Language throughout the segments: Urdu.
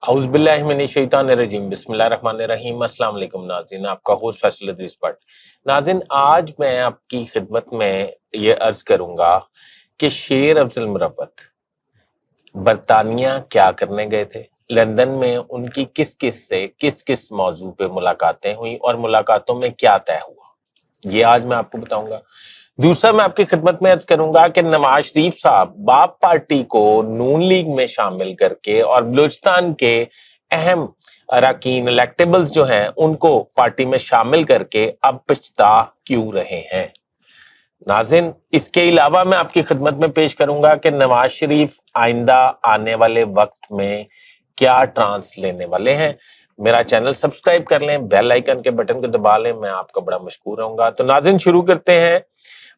اعوذ باللہ من الشیطان الرجیم بسم اللہ الرحمن الرحیم السلام علیکم ناظرین، آپ کا ہوسٹ فیصل ادریس بٹ۔ ناظرین، آج میں آپ کی خدمت میں یہ عرض کروں گا کہ شیر افضل مروت برطانیہ کیا کرنے گئے تھے، لندن میں ان کی کس کس موضوع پہ ملاقاتیں ہوئیں اور ملاقاتوں میں کیا طے ہوا، یہ آج میں آپ کو بتاؤں گا۔ دوسرا، میں آپ کی خدمت میں عرض کروں گا کہ نواز شریف صاحب باپ پارٹی کو نون لیگ میں شامل کر کے اور بلوچستان کے اہم اراکین الیکٹیبلز جو ہیں ان کو پارٹی میں شامل کر کے اب پچھتا کیوں رہے ہیں۔ ناظرین، اس کے علاوہ میں آپ کی خدمت میں پیش کروں گا کہ نواز شریف آئندہ آنے والے وقت میں کیا ٹرانس لینے والے ہیں۔ میرا چینل سبسکرائب کر لیں، بیل آئیکن کے بٹن کو دبا لیں، میں آپ کا بڑا مشکور رہوں گا۔ تو ناظرین، شروع کرتے ہیں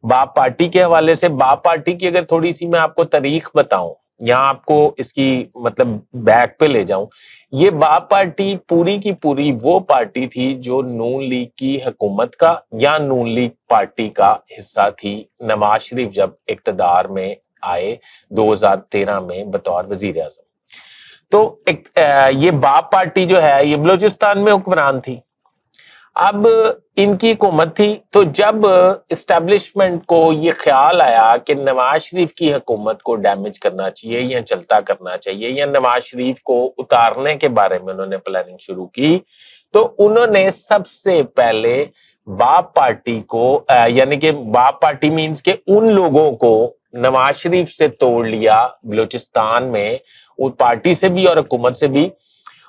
باپ پارٹی کے حوالے سے۔ باپ پارٹی کی اگر تھوڑی سی میں آپ کو تاریخ بتاؤں، یہاں آپ کو اس کی مطلب بیک پہ لے جاؤں، یہ باپ پارٹی پوری کی پوری وہ پارٹی تھی جو نون لیگ کی حکومت کا یا نون لیگ پارٹی کا حصہ تھی نواز شریف جب اقتدار میں آئے 2013 میں بطور وزیر اعظم۔ تو یہ باپ پارٹی جو ہے یہ بلوچستان میں حکمران تھی۔ اب ان کی حکومت تھی، تو جب اسٹیبلشمنٹ کو یہ خیال آیا کہ نواز شریف کی حکومت کو ڈیمیج کرنا چاہیے یا چلتا کرنا چاہیے یا نواز شریف کو اتارنے کے بارے میں انہوں نے پلاننگ شروع کی، تو انہوں نے سب سے پہلے باپ پارٹی کو یعنی کہ باپ پارٹی مینز کہ ان لوگوں کو نواز شریف سے توڑ لیا بلوچستان میں، اس پارٹی سے بھی اور حکومت سے بھی،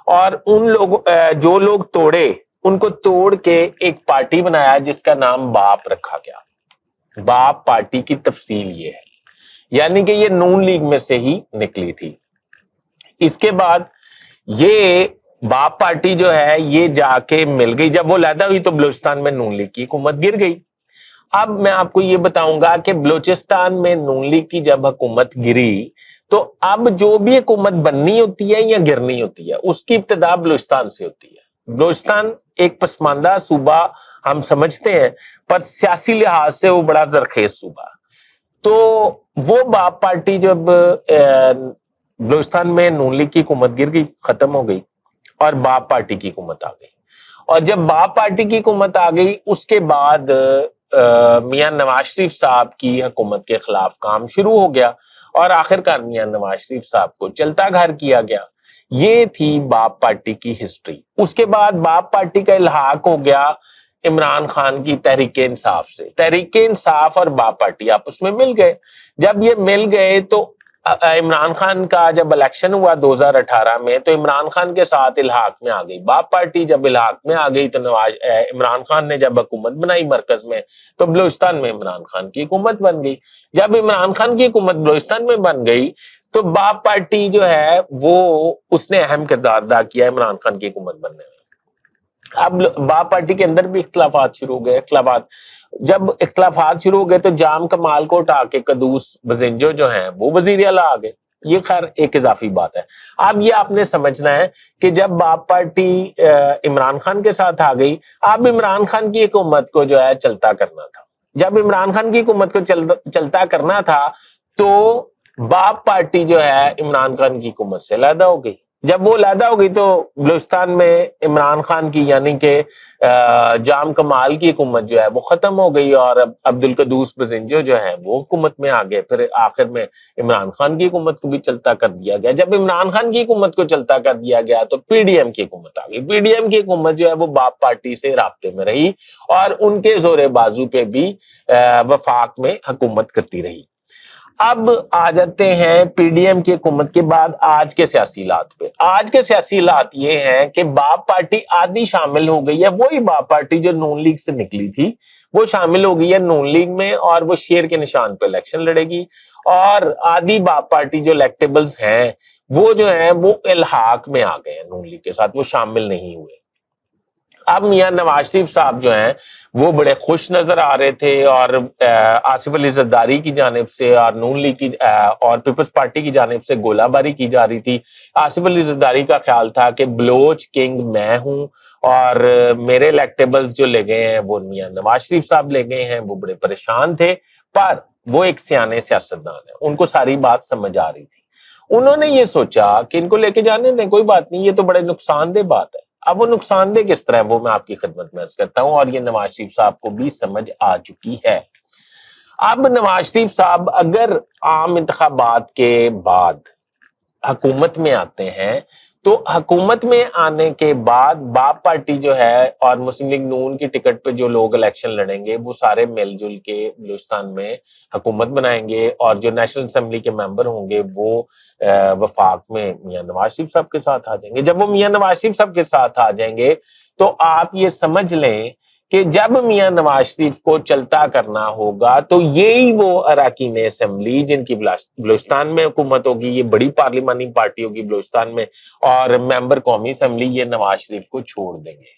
اور ان لوگوں جو لوگ توڑے ان کو توڑ کے ایک پارٹی بنایا جس کا نام باپ رکھا گیا۔ باپ پارٹی کی تفصیل یہ ہے، یعنی کہ یہ نون لیگ میں سے ہی نکلی تھی۔ اس کے بعد یہ باپ پارٹی جو ہے یہ جا کے مل گئی، جب وہ علیحدہ ہوئی تو بلوچستان میں نون لیگ کی حکومت گر گئی۔ اب میں آپ کو یہ بتاؤں گا کہ بلوچستان میں نون لیگ کی جب حکومت گری تو اب جو بھی حکومت بننی ہوتی ہے یا گرنی ہوتی ہے اس کی ابتدا بلوچستان سے ہوتی ہے۔ بلوچستان ایک پسماندہ صوبہ ہم سمجھتے ہیں، پر سیاسی لحاظ سے وہ بڑا زرخیز صوبہ۔ تو وہ باپ پارٹی جب بلوچستان میں نون لیگ کی حکومت گر گئی، ختم ہو گئی، اور باپ پارٹی کی حکومت آ گئی۔ اور جب باپ پارٹی کی حکومت آ گئی اس کے بعد میاں نواز شریف صاحب کی حکومت کے خلاف کام شروع ہو گیا اور آخرکار میاں نواز شریف صاحب کو چلتا گھر کیا گیا۔ یہ تھی باپ پارٹی کی ہسٹری۔ اس کے بعد باپ پارٹی کا الحاق ہو گیا عمران خان کی تحریک انصاف سے۔ تحریک انصاف اور باپ پارٹی آپس میں مل گئے۔ جب یہ مل گئے تو عمران خان کا جب الیکشن ہوا 2018 میں تو عمران خان کے ساتھ الحاق میں آ گئی باپ پارٹی۔ جب الحاق میں آ گئی تو عمران خان نے جب حکومت بنائی مرکز میں تو بلوچستان میں عمران خان کی حکومت بن گئی۔ جب عمران خان کی حکومت بلوچستان میں بن گئی تو باپ پارٹی جو ہے وہ اس نے اہم کردار ادا کیا عمران خان کی حکومت بننے میں۔ اب باپ پارٹی کے اندر بھی اختلافات شروع ہو گئے۔ جب اختلافات شروع ہو گئے تو جام کمال کو اٹھا کے قدوس بزنجو جو ہیں وہ وزیر اعلیٰ آ گئے۔ یہ خیر ایک اضافی بات ہے۔ اب یہ آپ نے سمجھنا ہے کہ جب باپ پارٹی عمران خان کے ساتھ آ گئی، اب عمران خان کی حکومت کو جو ہے چلتا کرنا تھا۔ جب عمران خان کی حکومت کو چلتا کرنا تھا تو باپ پارٹی جو ہے عمران خان کی حکومت سے علیحدہ ہو گئی۔ جب وہ علیحدہ ہو گئی تو بلوچستان میں عمران خان کی یعنی کہ جام کمال کی حکومت جو ہے وہ ختم ہو گئی اور عبدالقدوس بزنجو جو ہے وہ حکومت میں آ گئے۔ پھر آخر میں عمران خان کی حکومت کو بھی چلتا کر دیا گیا۔ جب عمران خان کی حکومت کو چلتا کر دیا گیا تو پی ڈی ایم کی حکومت آ گئی۔ پی ڈی ایم کی حکومت جو ہے وہ باپ پارٹی سے رابطے میں رہی اور ان کے زور بازو پہ بھی وفاق میں حکومت کرتی رہی۔ اب آ جاتے ہیں پی ڈی ایم کی حکومت کے بعد آج کے سیاسی حالات پہ۔ آج کے سیاسی حالات یہ ہیں کہ باپ پارٹی آدھی شامل ہو گئی ہے، وہی باپ پارٹی جو نون لیگ سے نکلی تھی وہ شامل ہو گئی ہے نون لیگ میں اور وہ شیر کے نشان پہ الیکشن لڑے گی، اور آدھی باپ پارٹی جو الیکٹیبلز ہیں وہ جو ہیں وہ الحاق میں آ گئے ہیں نون لیگ کے ساتھ، وہ شامل نہیں ہوئے۔ اب میاں نواز شریف صاحب جو ہیں وہ بڑے خوش نظر آ رہے تھے اور آصف علی زرداری کی جانب سے اور نون لیگ کی اور پیپلز پارٹی کی جانب سے گولہ باری کی جا رہی تھی۔ آصف علی زرداری کا خیال تھا کہ بلوچ کنگ میں ہوں اور میرے الیکٹیبلز جو لے گئے ہیں وہ میاں نواز شریف صاحب لے گئے ہیں۔ وہ بڑے پریشان تھے، پر وہ ایک سیانے سیاستدان ہیں، ان کو ساری بات سمجھ آ رہی تھی۔ انہوں نے یہ سوچا کہ ان کو لے کے جانے دیں، کوئی بات نہیں، یہ تو بڑے نقصان دہ بات ہے۔ اب وہ نقصان دہ کس طرح ہے وہ میں آپ کی خدمت میں عرض کرتا ہوں، اور یہ نواز شریف صاحب کو بھی سمجھ آ چکی ہے۔ اب نواز شریف صاحب اگر عام انتخابات کے بعد حکومت میں آتے ہیں تو حکومت میں آنے کے بعد باپ پارٹی جو ہے اور مسلم لیگ نون کی ٹکٹ پہ جو لوگ الیکشن لڑیں گے وہ سارے مل جل کے بلوچستان میں حکومت بنائیں گے، اور جو نیشنل اسمبلی کے ممبر ہوں گے وہ وفاق میں میاں نواز شریف صاحب کے ساتھ آ جائیں گے۔ جب وہ میاں نواز شریف صاحب کے ساتھ آ جائیں گے تو آپ یہ سمجھ لیں کہ جب میاں نواز شریف کو چلتا کرنا ہوگا تو یہی وہ اراکین اسمبلی جن کی بلوچستان میں حکومت ہوگی، یہ بڑی پارلیمانی پارٹی ہوگی بلوچستان میں، اور ممبر قومی اسمبلی یہ نواز شریف کو چھوڑ دیں گے۔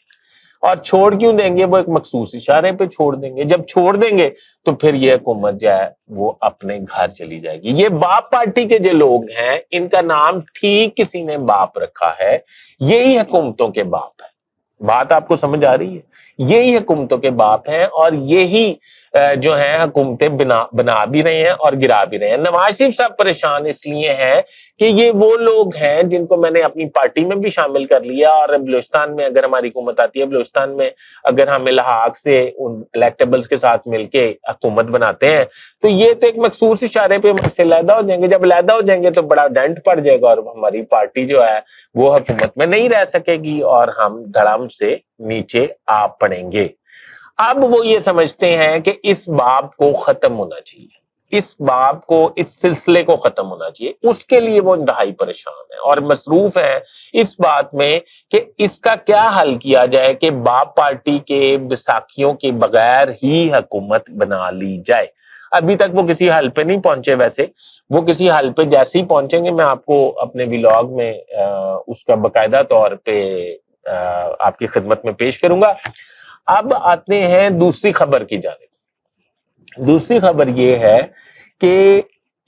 اور چھوڑ کیوں دیں گے؟ وہ ایک مخصوص اشارے پہ چھوڑ دیں گے۔ جب چھوڑ دیں گے تو پھر یہ حکومت جو ہے وہ اپنے گھر چلی جائے گی۔ یہ باپ پارٹی کے جو لوگ ہیں ان کا نام ٹھیک کسی نے باپ رکھا ہے، یہی حکومتوں کے باپ ہے۔ بات آپ کو سمجھ آ رہی ہے؟ یہی حکومتوں کے باپ ہیں، اور یہی جو ہیں حکومتیں بنا بھی رہے ہیں اور گرا بھی رہے ہیں۔ نواز شریف صاحب پریشان اس لیے ہیں کہ یہ وہ لوگ ہیں جن کو میں نے اپنی پارٹی میں بھی شامل کر لیا، اور بلوچستان میں اگر ہماری حکومت آتی ہے، بلوچستان میں اگر ہم الحاق سے ان الیکٹیبلز کے ساتھ مل کے حکومت بناتے ہیں تو یہ تو ایک مخصوص اشارے پہ ہم سے علیحدہ ہو جائیں گے۔ جب علیحدہ ہو جائیں گے تو بڑا ڈنٹ پڑ جائے گا، اور ہماری پارٹی جو ہے وہ حکومت میں نہیں رہ سکے گی، اور ہم دھڑام سے نیچے آ پڑیں گے۔ اب وہ یہ سمجھتے ہیں کہ اس باب کو ختم ہونا چاہیے، اس باب کو، اس سلسلے کو ختم ہونا چاہیے۔ اس کے لیے وہ انتہائی پریشان ہیں اور مصروف ہیں اس بات میں کہ اس کا کیا حل کیا جائے کہ باپ پارٹی کے بیساکھیوں کے بغیر ہی حکومت بنا لی جائے۔ ابھی تک وہ کسی حل پہ نہیں پہنچے، ویسے وہ کسی حل پہ جیسے ہی پہنچیں گے میں آپ کو اپنے ولاگ میں اس کا باقاعدہ طور پہ آپ کی خدمت میں پیش کروں گا۔ اب آتے ہیں دوسری خبر کی جانب۔ دوسری خبر یہ ہے کہ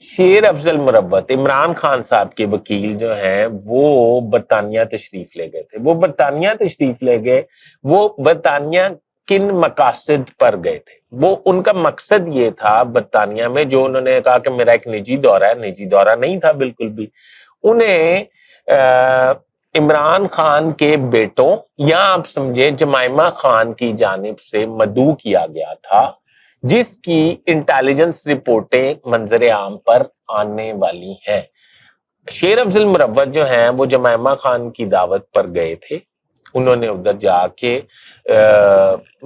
شیر افضل مروت، عمران خان صاحب کے وکیل جو ہیں وہ برطانیہ تشریف لے گئے تھے۔ وہ برطانیہ تشریف لے گئے، وہ برطانیہ کن مقاصد پر گئے تھے؟ وہ ان کا مقصد یہ تھا برطانیہ میں، جو انہوں نے کہا کہ میرا ایک نجی دورہ ہے، نجی دورہ نہیں تھا بالکل بھی۔ انہیں عمران خان کے بیٹوں یا آپ سمجھے جمائمہ خان کی جانب سے مدعو کیا گیا تھا، جس کی انٹیلیجنس رپورٹیں منظر عام پر آنے والی ہیں۔ شیر افضل مروت جو ہیں وہ جمائمہ خان کی دعوت پر گئے تھے۔ انہوں نے ادھر جا کے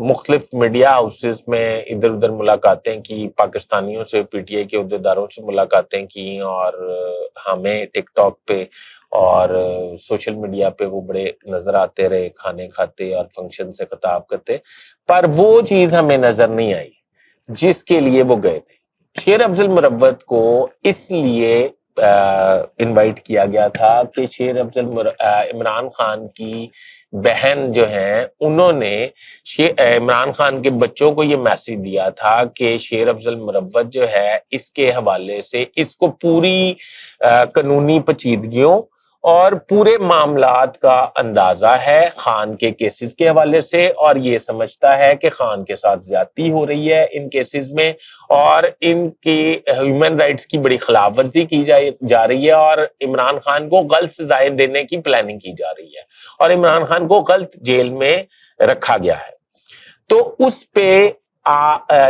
مختلف میڈیا ہاؤسز میں ادھر ادھر ملاقاتیں کی، پاکستانیوں سے، پی ٹی آئی کے عہدیداروں سے ملاقاتیں کی، اور ہمیں ٹک ٹاک پہ اور سوشل میڈیا پہ وہ بڑے نظر آتے رہے، کھانے کھاتے اور فنکشن سے خطاب کرتے، پر وہ چیز ہمیں نظر نہیں آئی جس کے لیے وہ گئے تھے۔ شیر افضل مروت کو اس لیے انوائٹ کیا گیا تھا کہ شیر افضل عمران خان کی بہن جو ہیں انہوں نے عمران خان کے بچوں کو یہ میسج دیا تھا کہ شیر افضل مروت جو ہے اس کے حوالے سے اس کو پوری قانونی پیچیدگیوں اور پورے معاملات کا اندازہ ہے خان کے کیسز کے حوالے سے، اور یہ سمجھتا ہے کہ خان کے ساتھ زیادتی ہو رہی ہے ان کیسز میں، اور ان کی ہیومن رائٹس کی بڑی خلاف ورزی کی جا رہی ہے، اور عمران خان کو غلط سزائیں دینے کی پلاننگ کی جا رہی ہے، اور عمران خان کو غلط جیل میں رکھا گیا ہے۔ تو اس پہ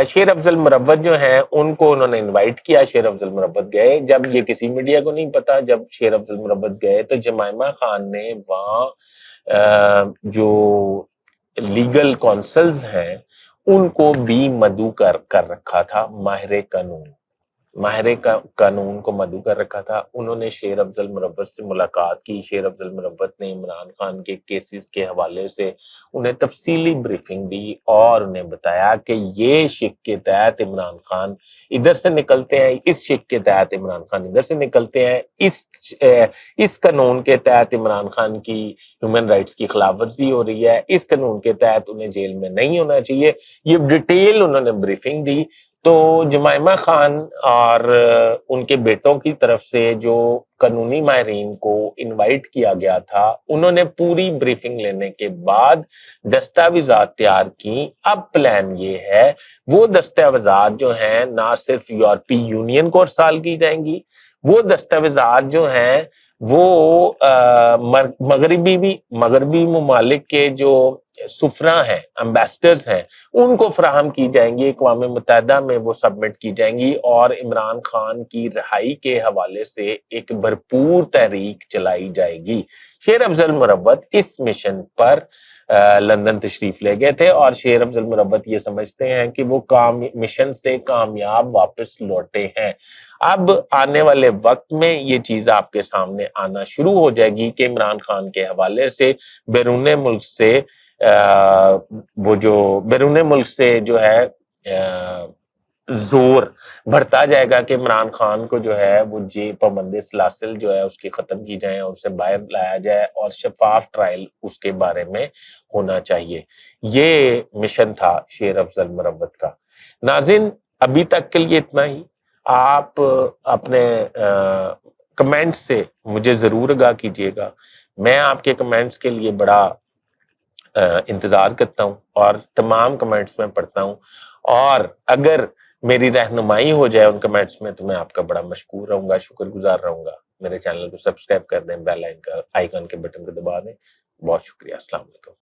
شیر افضل مروت جو ہیں ان کو انہوں نے انوائٹ کیا، شیر افضل مروت گئے۔ جب یہ کسی میڈیا کو نہیں پتا، جب شیر افضل مروت گئے تو جمائمہ خان نے وہاں جو لیگل کونسلز ہیں ان کو بھی مدعو کر رکھا تھا، ماہر قانون کو مدعو کر رکھا تھا۔ انہوں نے شیر افضل مروت سے ملاقات کی۔ شیر افضل مروت نے عمران خان کے کیسز کے حوالے سے انہیں تفصیلی بریفنگ دی، اور انہیں بتایا کہ یہ شک کے تحت عمران خان ادھر سے نکلتے ہیں، اس شک کے تحت عمران خان ادھر سے نکلتے ہیں، اس قانون کے تحت عمران خان کی ہیومن رائٹس کی خلاف ورزی ہو رہی ہے، اس قانون کے تحت انہیں جیل میں نہیں ہونا چاہیے۔ یہ ڈیٹیل انہوں نے بریفنگ دی۔ تو جمائمہ خان اور ان کے بیٹوں کی طرف سے جو قانونی ماہرین کو انوائٹ کیا گیا تھا انہوں نے پوری بریفنگ لینے کے بعد دستاویزات تیار کی۔ اب پلان یہ ہے وہ دستاویزات جو ہیں نہ صرف یورپی یونین کو ارسال کی جائیں گی وہ دستاویزات جو ہیں وہ مغربی ممالک کے جو سفراء ہیں، امبیسڈرز ہیں، ان کو فراہم کی جائیں گی، اقوام متحدہ میں وہ سبمٹ کی جائیں گی، اور عمران خان کی رہائی کے حوالے سے ایک بھرپور تحریک چلائی جائے گی۔ شیر افضل مروت اس مشن پر لندن تشریف لے گئے تھے، اور شیر افضل مروت یہ سمجھتے ہیں کہ وہ مشن سے کامیاب واپس لوٹے ہیں۔ اب آنے والے وقت میں یہ چیز آپ کے سامنے آنا شروع ہو جائے گی کہ عمران خان کے حوالے سے بیرون ملک سے جو ہے زور بڑھتا جائے گا کہ عمران خان کو جو ہے وہ پابند سلاسل جو ہے اس کی ختم کی جائیں اور اسے باہر لایا جائے، اور شفاف ٹرائل اس کے بارے میں ہونا چاہیے۔ یہ مشن تھا شیر افضل مروت کا۔ ناظرین، ابھی تک کے لیے اتنا ہی۔ آپ اپنے کمنٹ سے مجھے ضرور آگاہ کیجیے گا، میں آپ کے کمنٹس کے لیے بڑا انتظار کرتا ہوں، اور تمام کمنٹس میں پڑھتا ہوں، اور اگر میری رہنمائی ہو جائے ان کمنٹس میں تو میں آپ کا بڑا مشکور رہوں گا، شکر گزار رہوں گا۔ میرے چینل کو سبسکرائب کر دیں، بیل آئیکن کے بٹن کو دبا دیں۔ بہت شکریہ، السلام علیکم۔